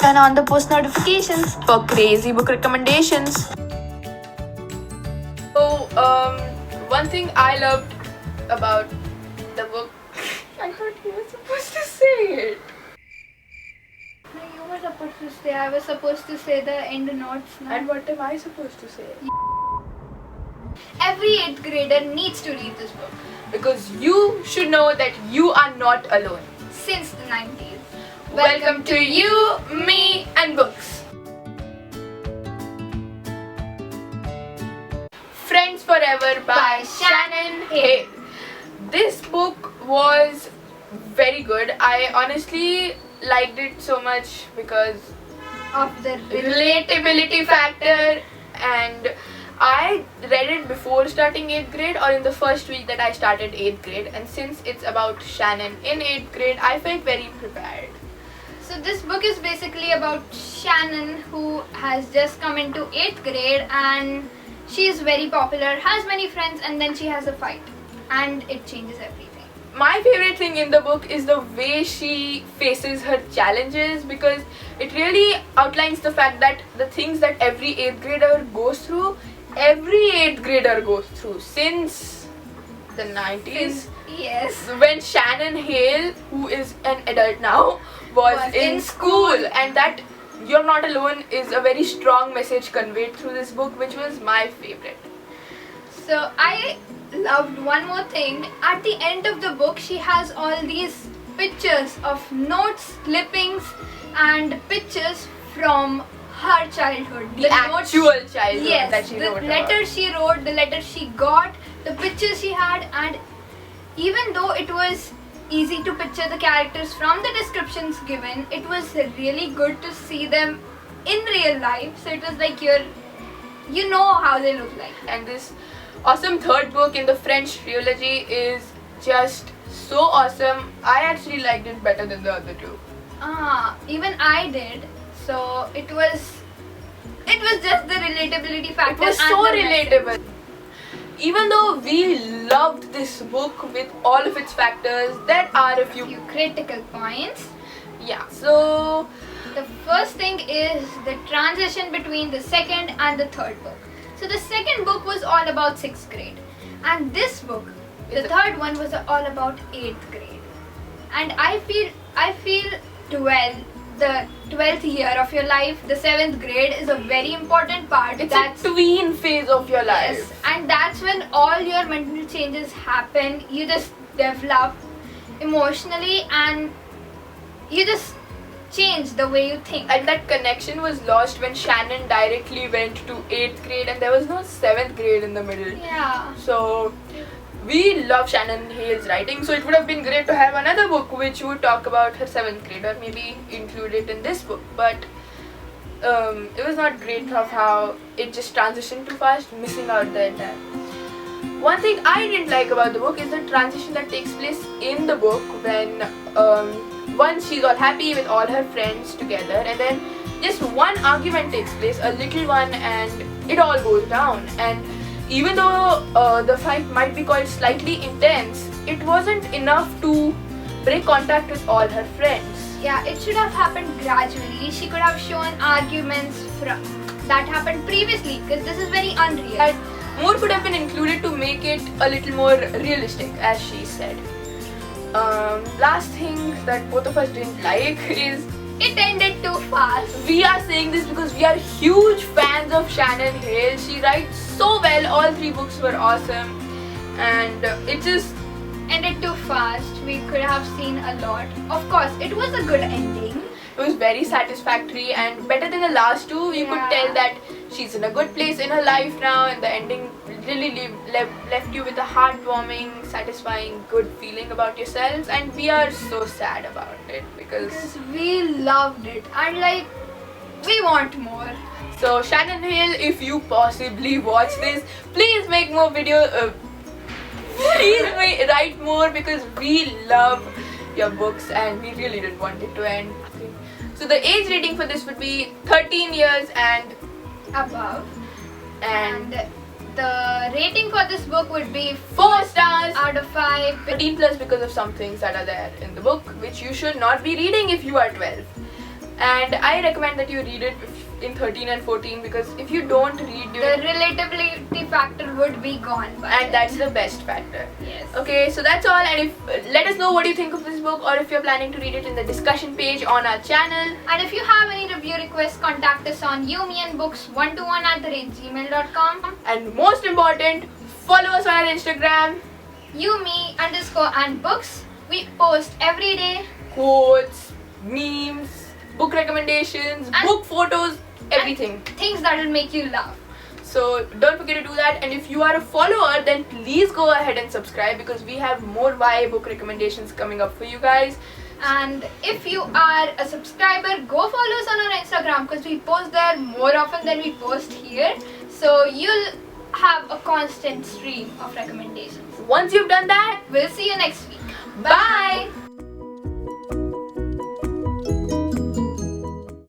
Turn on the post notifications for crazy book recommendations. So, one thing I loved about the book, I thought you were supposed to say it. No, you were supposed to say. I was supposed to say the end notes. No? And what am I supposed to say? Every 8th grader needs to read this book. Because you should know that you are not alone. Since the 90s. Welcome to You, Me and Books. Friends Forever by Shannon Hale. This book was very good. I honestly liked it so much because Of the relatability factor, and I read it before starting 8th grade or in the first week that I started 8th grade, and since it's about Shannon in 8th grade, I felt very prepared. So this book is basically about Shannon, who has just come into 8th grade and she is very popular, has many friends, and then she has a fight and it changes everything. My favorite thing in the book is the way she faces her challenges, because it really outlines the fact that the things that every 8th grader goes through, every 8th grader goes through since the 90s. Yes. When Shannon Hale, who is an adult now, was in school, and that you're not alone is a very strong message conveyed through this book, which was my favorite. So I loved one more thing. At the end of the book, she has all these pictures of notes, clippings, and pictures from her childhood. The actual childhood yes, that she wrote the letter she wrote, the letter she got, the pictures she had, and even though it was easy to picture the characters from the descriptions given, it was really good to see them in real life. So it was like you know how they look like. And this awesome third book in the French trilogy is just so awesome. I actually liked it better than the other two. Even I did. So it was just the relatability factor. It was and so the message. relatable. Even though we loved this book with all of its factors, there are a few. Critical points. Yeah, so The first thing is the transition between the second and the third book. So the second book was all about 6th grade, and this book, the third one, was all about 8th grade. And I feel 12th year of your life, the 7th grade, is a very important part. it's a tween phase of your life. Yes, and that's when all your mental changes happen. You just develop emotionally and you just change the way you think. And that connection was lost when Shannon directly went to 8th grade and there was no 7th grade in the middle. Yeah. So we love Shannon Hale's writing, so it would have been great to have another book which would talk about her 7th grade, or maybe include it in this book. But it was not great of how it just transitioned too fast, missing out the entire. One thing I didn't like about the book is the transition that takes place in the book when once she's all happy with all her friends together, and then just one argument takes place, a little one, and it all goes down. And even though the fight might be called slightly intense, it wasn't enough to break contact with all her friends. Yeah, it should have happened gradually. She could have shown arguments that happened previously, because this is very unreal. That more could have been included to make it a little more realistic, as she said. Last thing that both of us didn't like is It ended too fast. we are saying this because we are huge fans of Shannon Hale. She writes so well. All 3 books were awesome, and it just Ended too fast. We could have seen a lot. Of course, it was a good ending. it was very satisfactory and better than the last 2. You could Yeah. tell that she's in a good place in her life now, and the ending really left you with a heartwarming, satisfying, good feeling about yourselves. And we are so sad about it because We loved it, and we want more. so Shannon Hale, if you possibly watch this, please make more videos. Please write more, because we love your books and we really didn't want it to end. So the age rating for this would be 13 years and Above. and The rating for this book would be 4 stars out of 5. 13 plus, because of some things that are there in the book which you should not be reading if you are 12. and I recommend that you read it in 13 and 14 because if you don't read The during relatability factor would be gone. and that's the best factor. Yes. Okay, so that's all, and if let us know what you think of this book or if you're planning to read it in the discussion page on our channel. And if you have any review requests, contact us on youmeandbooks121@gmail.com. And most important, follow us on our Instagram. YouMe_and_books. We post every day. Quotes, memes, book recommendations, And- book photos, everything. Things that will make you laugh. So don't forget to do that, and if you are a follower then please go ahead and subscribe because we have more YA book recommendations coming up for you guys. And if you are a subscriber, go follow us on our Instagram because we post there more often than we post here. So you'll have a constant stream of recommendations. Once you've done that, We'll see you next week. bye!